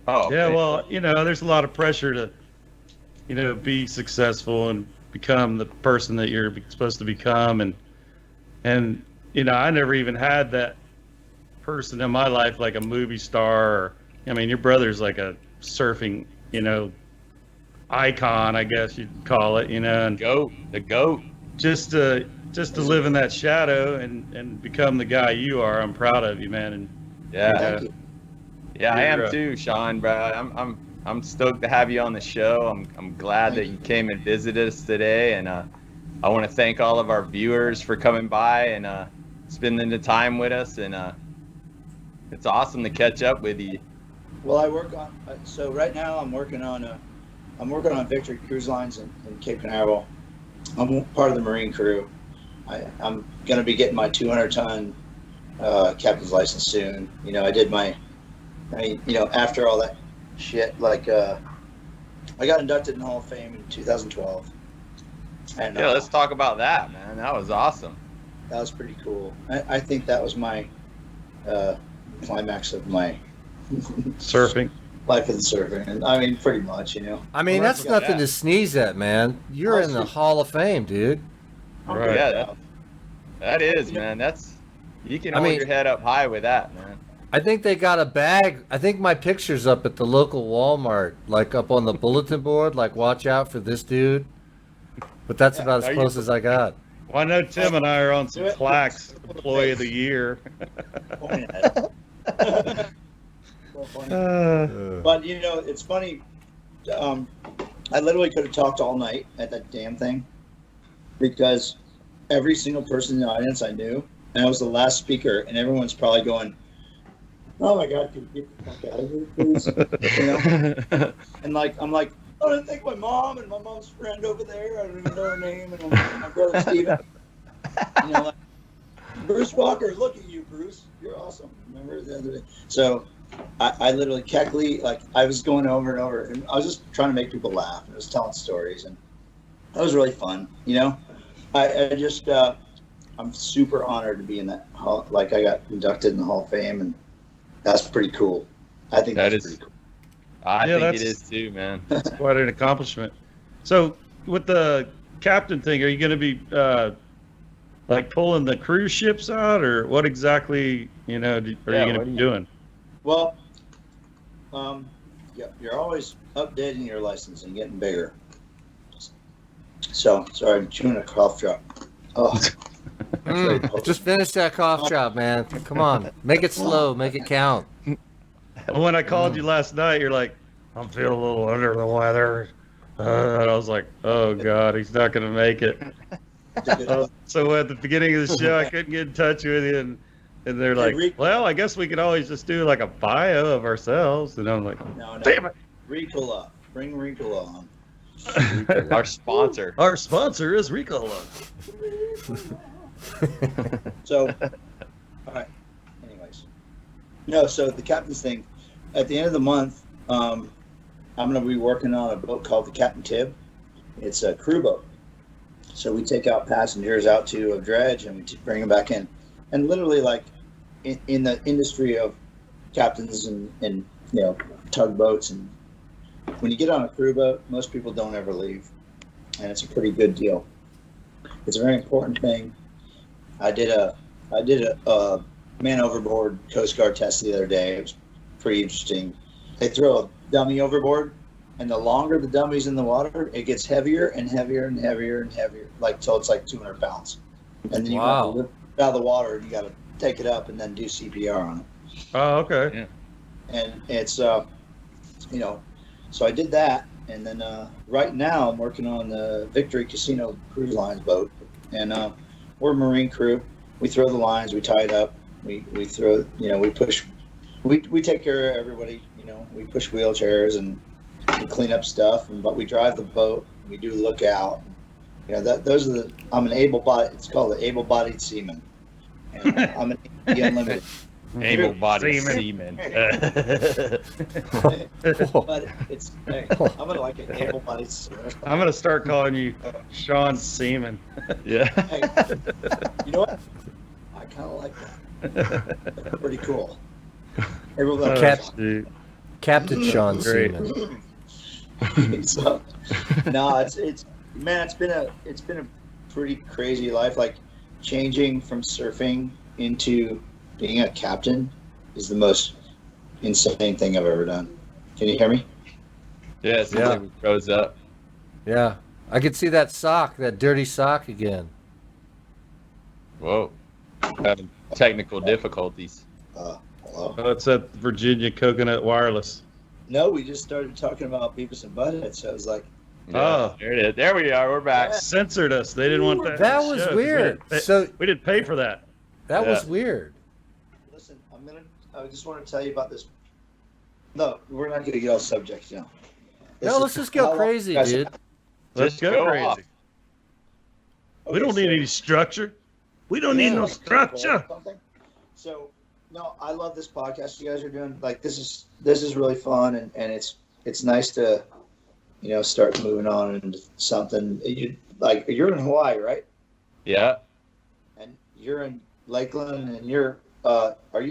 Oh, Yeah, okay. well, there's a lot of pressure to, be successful and become the person that you're supposed to become, and I never even had that person in my life like a movie star. Your brother's like a surfing, icon, I guess you'd call it, and the goat. just to live in that shadow and become the guy you are. I'm proud of you, man. And Yeah. Thank you. Yeah, I am You're, too, Sean, bro. I'm stoked to have you on the show. I'm glad that you came and visited us today, and I want to thank all of our viewers for coming by and spending the time with us, and it's awesome to catch up with you. Well, I work on so right now I'm working on Victory Cruise Lines in Cape Canaveral. I'm part of the Marine crew. I'm going to be getting my 200-ton captain's license soon. I did after all that shit, like I got inducted in the Hall of Fame in 2012. And Yeah, let's talk about that, man. That was awesome. That was pretty cool. I think that was my climax of my surfing. life in surfing, and pretty much, That's nothing to sneeze at, man. You're in the Hall of Fame, dude. Right. Yeah, that is, man. You can hold your head up high with that, man. I think they got a bag. I think my picture's up at the local Walmart, like up on the bulletin board, like watch out for this dude. But that's about as close as I got. Well, I know Tim and I are on some plaques, Employee of the Year. But it's funny. I literally could have talked all night at that damn thing because every single person in the audience I knew, and I was the last speaker, and everyone's probably going, "Oh my God, can you get the fuck out of here, please?" And I'm like, I want to thank my mom and my mom's friend over there. I don't even know her name, and my brother Steven. Like, Bruce Walker, look at you, Bruce. You're awesome. Remember the other day? So I literally Keckley, like I was going over and over, and I was just trying to make people laugh, and I was telling stories, and that was really fun. I just I'm super honored to be in that hall. Like I got inducted in the Hall of Fame, and that's pretty cool. I think that's pretty cool. I think it is too, man. It's quite an accomplishment. So with the captain thing, are you going to be like pulling the cruise ships out, or what exactly are you going to be doing? Well, you're always updating your license and getting bigger. So sorry, I'm chewing a cough drop. Oh. Just finish that cough drop, man. Come on, make it slow, make it count. When I called you last night, you're like, I'm feeling a little under the weather. And I was like, oh, God, he's not going to make it. So at the beginning of the show, I couldn't get in touch with you. And they're like, well, I guess we could always just do like a bio of ourselves. And I'm like, no. Damn it. Ricola. Bring Ricola on. Our sponsor. Our sponsor is Ricola. So, all right. Anyways. No, so the captain's thing, at the end of the month, I'm going to be working on a boat called the Captain Tib. It's a crew boat. So we take out passengers out to a dredge and we bring them back in. And literally, like in the industry of captains and tugboats, and when you get on a crew boat, most people don't ever leave, and it's a pretty good deal. It's a very important thing. I did a man overboard Coast Guard test the other day. It was pretty interesting. They throw a dummy overboard, and the longer the dummy's in the water, it gets heavier and heavier and heavier and heavier, like till it's like 200 pounds. And then you have to lift it out of the water, and you got to take it up and then do CPR on it. Oh, okay. Yeah. And it's so I did that, and then right now I'm working on the Victory Casino Cruise Lines boat, and we're a Marine crew. We throw the lines, we tie it up, we throw, we push, we take care of everybody. We push wheelchairs and we clean up stuff, but we drive the boat. We do lookout. I'm an able-bodied. It's called the able-bodied seaman. And I'm an unlimited. Able bodied Semen. semen. But it's, hey, I'm gonna like it. Able bodied. I'm gonna start calling you Sean Seaman. Yeah. Hey, you know what? I kind of like that. That's pretty cool. Able bodied. Cat- Dude. Captain Sean Great. Seaman. So, no, it's man, it's been a pretty crazy life. Like changing from surfing into being a captain is the most insane thing I've ever done. Can you hear me? Yeah, it seems Yeah. like we froze up. Yeah, I could see that sock, that dirty sock again. Whoa. Having technical difficulties. Hello. Oh, it's at Virginia Coconut Wireless. No, we just started talking about Beavis and Butthead, so I was like, Oh. There it is. There we are. We're back. Censored us. They didn't want that. That on the was show 'cause weird. we didn't pay for that. That was Yeah. weird. listen, I just want to tell you about this. No, we're not going to get off subject now. No, let's just go crazy, dude. Let's Just go go crazy. off. We don't need any structure. We don't need no structure. So, no, I love this podcast you guys are doing. Like, this is really fun, and it's nice to, start moving on into something. You're in Hawaii, right? Yeah. And you're in Lakeland, and you're where are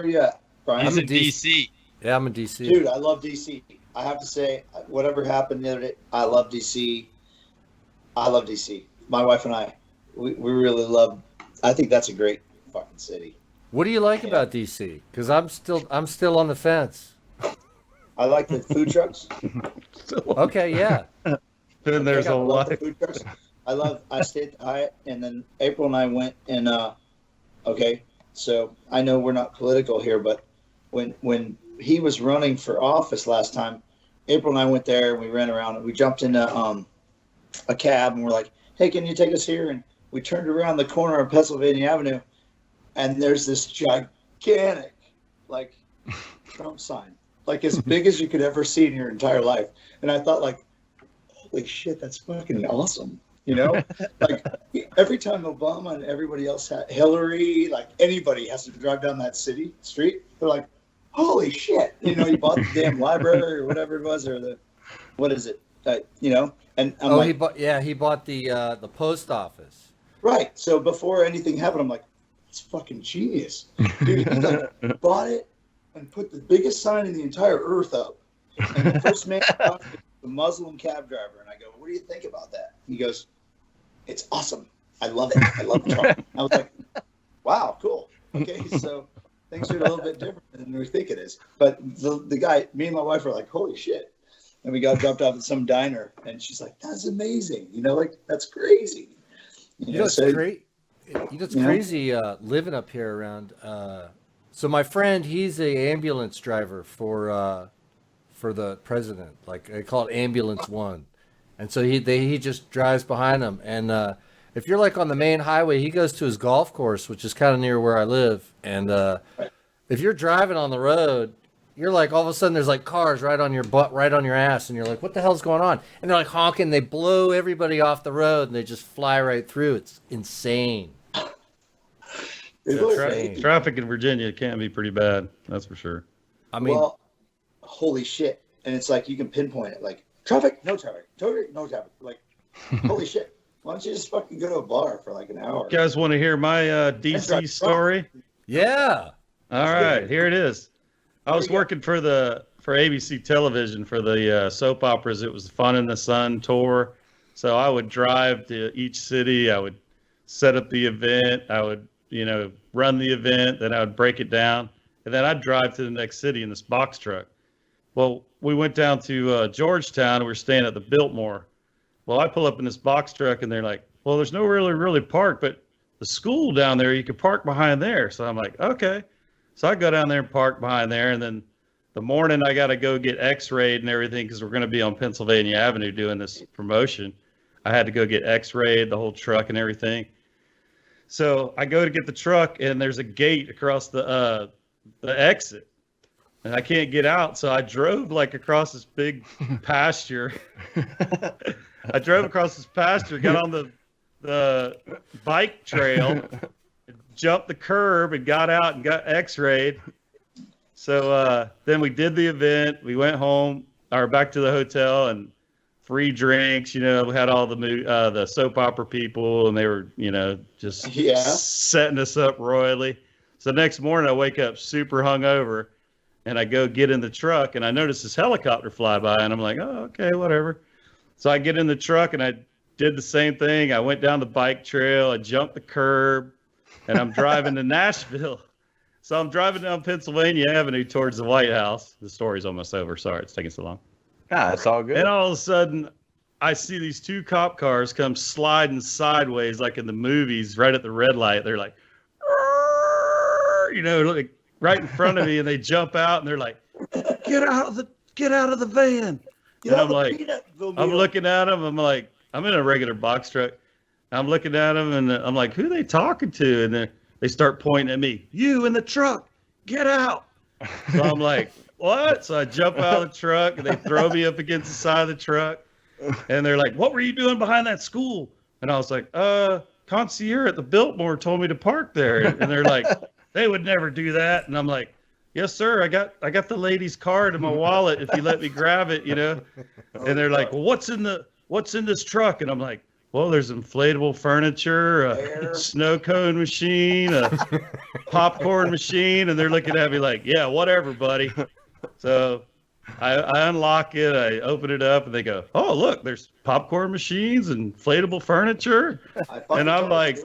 you at, Brian? He's I'm in in DC. Yeah, I'm in DC. Dude, I love DC. I have to say, whatever happened the other day, I love DC. My wife and I, we really love. I think that's a great fucking city. What do you like about DC? Because I'm still on the fence. I like the food trucks. Okay, yeah. Then there's I a love lot. the food trucks. I stayed at the Hyatt, and then April and I went and okay, so I know we're not political here, but when he was running for office last time, April and I went there and we ran around and we jumped into a cab and we're like, hey, can you take us here? And we turned around the corner of Pennsylvania Avenue, and there's this gigantic like Trump sign, like as big as you could ever see in your entire life. And I thought, like, holy shit, that's fucking awesome. Like every time Obama and everybody else Hillary, like anybody has to drive down that street, they're like, holy shit, you bought the damn library or whatever it was, or what is it, and I'm like, he bought the post office. right. So before anything happened, I'm like, it's fucking genius. Dude, he like bought it and put the biggest sign in the entire earth up. And the first man talked to the Muslim cab driver, and I go, what do you think about that? He goes, it's awesome. I love it. I love Trump. I was like, wow, cool. Okay, so things are a little bit different than we think it is. But the guy, me and my wife were like, holy shit. And we got dropped off at some diner, and she's like, that's amazing. Like, that's crazy. It's great. It's crazy living up here around. So my friend, he's a ambulance driver for the president. Like, they call it Ambulance One. And so he just drives behind them. And if you're like on the main highway, he goes to his golf course, which is kind of near where I live. And if you're driving on the road, you're like, all of a sudden there's like cars right on your butt, right on your ass. And you're like, what the hell's going on? And they're like honking. They blow everybody off the road and they just fly right through. It's insane. Traffic in Virginia can be pretty bad. That's for sure. I mean, well, holy shit. And it's like, you can pinpoint it. Like, traffic, no traffic. Traffic, no traffic. Like, holy shit. Why don't you just fucking go to a bar for like an hour? You guys want to hear my DC story? yeah. All right, here it is. I was working for ABC television for the soap operas. It was the Fun in the Sun tour. So I would drive to each city. I would set up the event. I would, run the event. Then I would break it down. And then I'd drive to the next city in this box truck. Well, we went down to Georgetown. We were staying at the Biltmore. Well, I pull up in this box truck and they're like, well, there's no really park, but the school down there, you could park behind there. So I'm like, okay. So I go down there and park behind there. And then the morning I got to go get x-rayed and everything because we're going to be on Pennsylvania Avenue doing this promotion. I had to go get x-rayed, the whole truck and everything. So I go to get the truck and there's a gate across the exit. And I can't get out, so I drove like across this big pasture. I drove across this pasture, got on the bike trail, jumped the curb and got out and got x-rayed. So then we did the event. We went home or back to the hotel and free drinks. We had all the soap opera people, and they were, just setting us up royally. So next morning I wake up super hungover, and I go get in the truck, and I notice this helicopter fly by, and I'm like, oh, okay, whatever. So I get in the truck, and I did the same thing. I went down the bike trail. I jumped the curb, and I'm driving to Nashville. So I'm driving down Pennsylvania Avenue towards the White House. The story's almost over. Sorry, it's taking so long. It's all good. And all of a sudden, I see these two cop cars come sliding sideways like in the movies right at the red light. They're like, like right in front of me, and they jump out, and they're like, get out of the van. And I'm like, I'm looking at them. I'm like, I'm in a regular box truck. I'm looking at them, and I'm like, who are they talking to? And they start pointing at me. You in the truck, get out. So I'm like, what? So I jump out of the truck, and they throw me up against the side of the truck. And they're like, what were you doing behind that school? And I was like, concierge at the Biltmore told me to park there. And they're like, they would never do that. And I'm like, yes, sir. I got the lady's card in my wallet if you let me grab it, And they're like, well, what's in this truck? And I'm like, well, there's inflatable furniture, a snow cone machine, a popcorn machine. And they're looking at me like, yeah, whatever, buddy. So I unlock it, I open it up, and they go, oh, look, there's popcorn machines and inflatable furniture. And I'm like,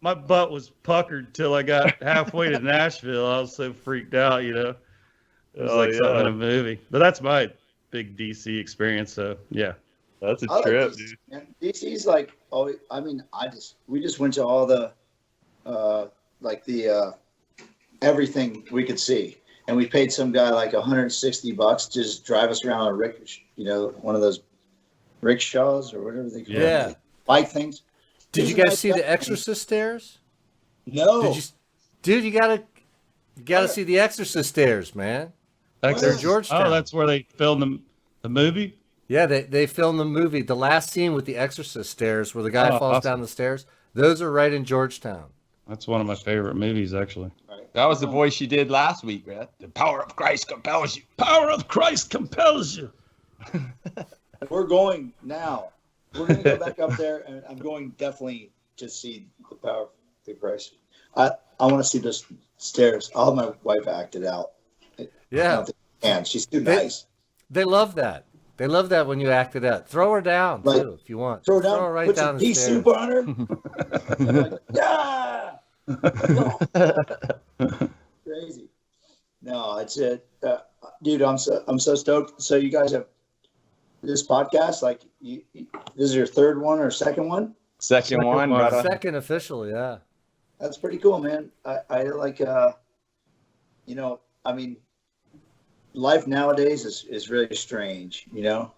my butt was puckered till I got halfway to Nashville. I was so freaked out, It was like something in a movie. But that's my big DC experience, so yeah. That's a trip, dude. DC's like, we just went to all the, everything we could see. And we paid some guy like $160 to just drive us around a one of those rickshaws or whatever they call it. Bike things. Did you guys see the Exorcist stairs? No. Dude, you gotta see the Exorcist stairs, man. They're in Georgetown. Oh, that's where they filmed the movie? Yeah, they filmed the movie. The last scene with the Exorcist stairs where the guy falls down the stairs, those are right in Georgetown. That's one of my favorite movies, actually. That was the voice you did last week, right? The power of Christ compels you. Power of Christ compels you. We're going now. We're going to go back up there, and I'm going definitely to see the power of the Christ. I want to see the stairs. I'll have my wife act it out. Yeah. And she's too nice. They love that. They love that when you act it out. Throw her down, too, if you want. Throw her right put down some pea soup on her. Like, yeah! Crazy. No, it's it. Dude, I'm so stoked. So you guys have this podcast, like, this is your third one or second one? Second one, brother. Second official, yeah. That's pretty cool, man. I like, life nowadays is really strange, It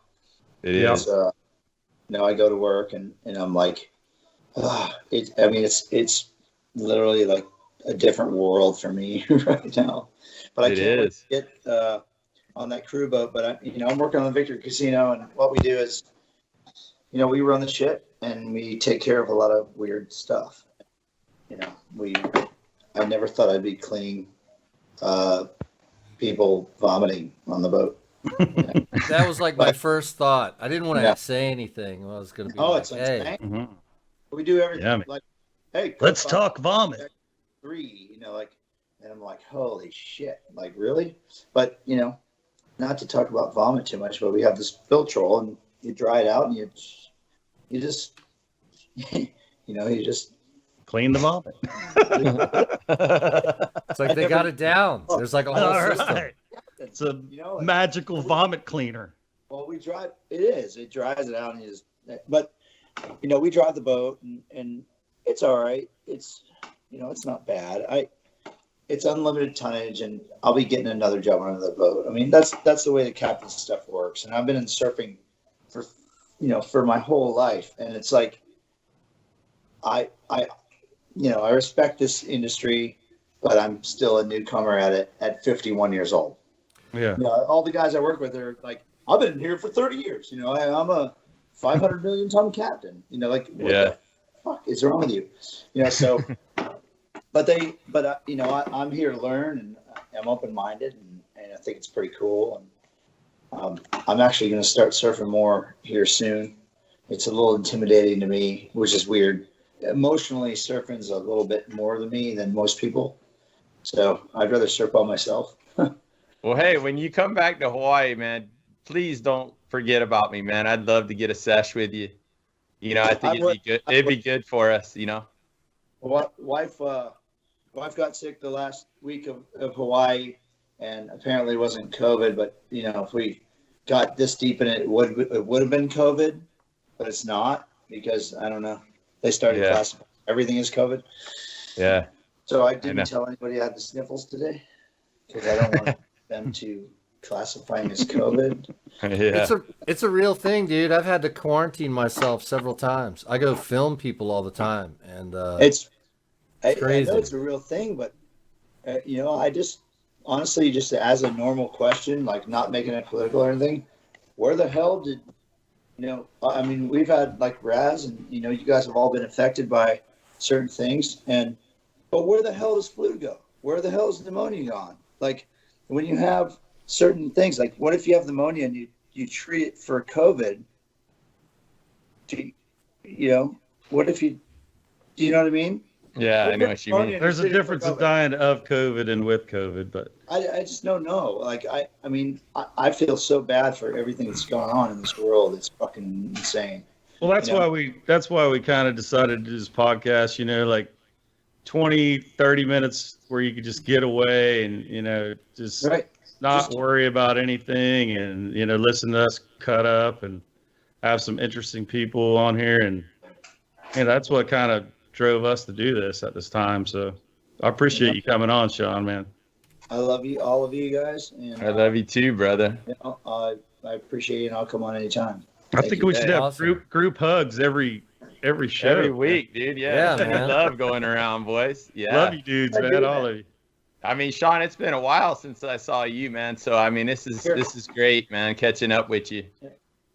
is. I go to work and I'm like, it's literally like a different world for me right now. But I can't wait to get on that crew boat. But I'm working on the Victory Casino, and what we do is, we run the ship and we take care of a lot of weird stuff. I never thought I'd be cleaning people vomiting on the boat. That was like my first thought. I didn't want to say anything. I was going to be it's hey. Mm-hmm. We do everything. Like, hey, let's talk vomit. 3, and I'm like, holy shit, like really? But not to talk about vomit too much, but we have this filtrol, and you dry it out, and you just you just clean the vomit. It's like they got it down. There's like a whole system. Right. It's a magical vomit cleaner. Well, it is. It dries it out, and but we drive the boat, and it's all right. It's it's not bad. It's unlimited tonnage, and I'll be getting another job on another boat. I mean, that's the way the captain stuff works. And I've been in surfing for my whole life, and it's like I respect this industry, but I'm still a newcomer at it at 51 years old. Yeah. All the guys I work with are like, I've been here for 30 years. I'm a 500 million ton captain. fuck is wrong with you? So, I'm here to learn, and I'm open-minded, and I think it's pretty cool. And I'm actually going to start surfing more here soon. It's a little intimidating to me, which is weird. Emotionally, surfing's a little bit more to me than most people. So I'd rather surf by myself. Well, hey, when you come back to Hawaii, man, please don't forget about me, man. I'd love to get a sesh with you. I think it'd be good. It'd be good for us, Wife got sick the last week of Hawaii, and apparently it wasn't COVID. But if we got this deep in it, it would have been COVID, but it's not, because I don't know. They started classifying everything as COVID. Yeah. So I didn't tell anybody I had the sniffles today, because I don't want them to classify me as COVID. Yeah. It's a real thing, dude. I've had to quarantine myself several times. I go film people all the time, and it's crazy. I know it's a real thing, but I just honestly, just as a normal question, like not making it political or anything, where the hell did I mean, we've had like Raz, and you guys have all been affected by certain things, but where the hell does flu go? Where the hell is pneumonia gone? Like, when you have certain things, like what if you have pneumonia and you treat it for COVID? What if you? Do you know what I mean? Yeah, I know what you mean. There's a difference in dying of COVID and with COVID, but I just don't know. Like, I mean, I feel so bad for everything that's going on in this world. It's fucking insane. well, that's why we kind of decided to do this podcast. Like 20-30 minutes where you could just get away and just not worry about anything, and listen to us cut up and have some interesting people on here, and that's what kind of drove us to do this at this time. So I appreciate you coming on, Sean, man. I love you, all of you guys, and I love you too, brother. I appreciate it, and I'll come on anytime. I think we should have Awesome. group hugs every show. Every week, dude. Yeah, Yeah, man. I love going around, boys. Yeah. Love you dudes, I man. do, All man. of you. I mean, Sean, it's been a while since I saw you, man. So I mean, this is great, man. Catching up with you.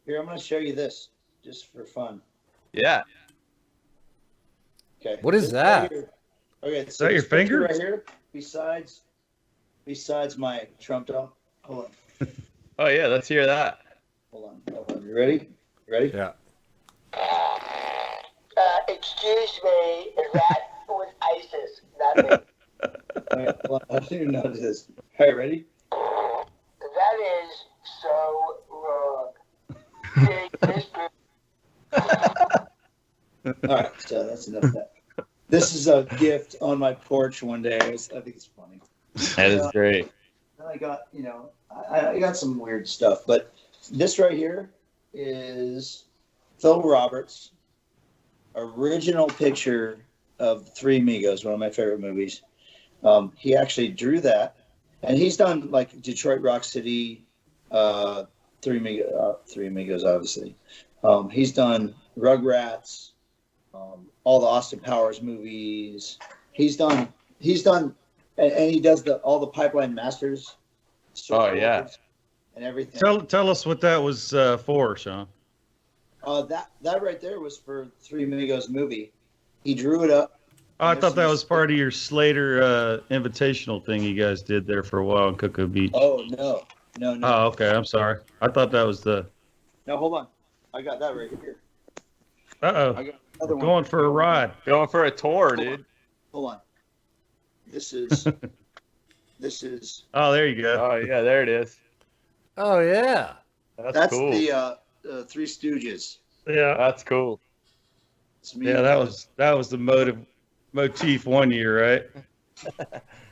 Here, I'm going to show you this just for fun. Yeah. Okay. What is This that? right here. Okay, Is that your this picture finger? right here? Besides my Trump doll. Hold on. Oh yeah, let's hear that. Hold on. You ready? Yeah. Excuse me, that was ISIS, not me. All right, hold on. I don't even know what this is. All right, ready? That is so wrong. Big Mr. All right, so that's enough of that. This is a gift on my porch one day. I think it's funny. That is great. Then I got, I got some weird stuff, but this right here is Phil Roberts' original picture of Three Amigos, one of my favorite movies. He actually drew that, and he's done like Detroit Rock City, Three Amigos, obviously. He's done Rugrats, all the Austin Powers movies. He's done, and he does all the Pipeline Masters. Oh yeah. And everything. Tell us what that was for, Sean. That right there was for Three Amigos movie. He drew it up. Oh, I thought that was part of your Slater invitational thing you guys did there for a while in Cocoa Beach. Oh no. Oh, okay. I'm sorry. I thought that was the. No, hold on. I got that right here. Uh I oh. got another one. Going for a ride. Going for a tour, dude. Hold on. This is. Oh, there you go. Oh yeah, there it is. Oh yeah. That's cool. the Three Stooges. Yeah. That's cool. It's me. Yeah, that was the motif one year, right?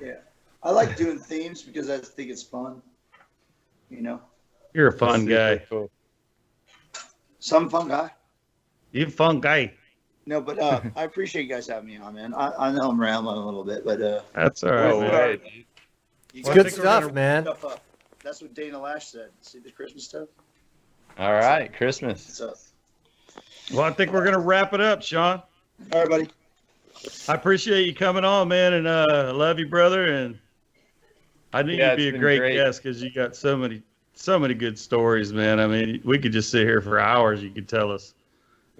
Yeah. I like doing themes because I think it's fun. You're a fun guy. Cool. Some fun guy. You a fun guy. No, but I appreciate you guys having me on, man. I know I'm rambling a little bit, but That's all right, No man. way, dude. you It's Well, I good think we're stuff, gonna- man. stuff up. That's what Dana Lash said. See the Christmas stuff? All right, Christmas. So, Well, I think we're gonna wrap it up, Sean. all right, buddy. I appreciate you coming on, man, and I love you, brother. And I knew Yeah, you'd be it's a been great great. guest because you got so many good stories, man. I mean, we could just sit here for hours. You could tell us.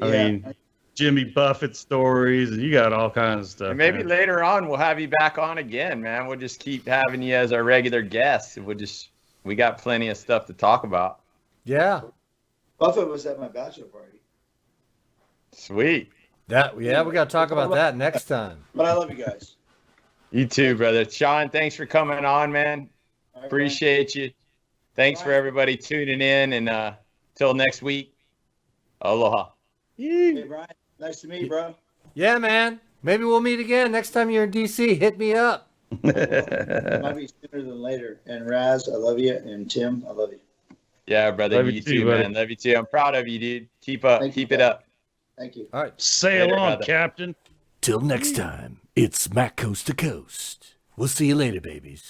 I Yeah. mean, Jimmy Buffett stories, and you got all kinds of stuff. And maybe man. later on we'll have you back on again, man. We'll just keep having you as our regular guest. We got plenty of stuff to talk about. Yeah. Buffett was at my bachelor party. Sweet. We got to talk about that next time. But I love you guys. You too, brother. Sean, thanks for coming on, man. All right, Appreciate you. Thanks for everybody tuning in, and till next week, aloha. Brian. Hey, Brian. Nice to meet you, bro. Yeah, man. Maybe we'll meet again. Next time you're in DC, hit me up. It might be sooner than later. And Raz, I love you. And Tim, I love you. Yeah, brother. Love You you too, too, buddy. man. Love you too. I'm proud of you, dude. Keep up. Thank you, Keep it bud. up. Thank you. All right. Sail Later, on, brother. Captain. Till next time, it's Matt Coast to Coast. We'll see you later, babies.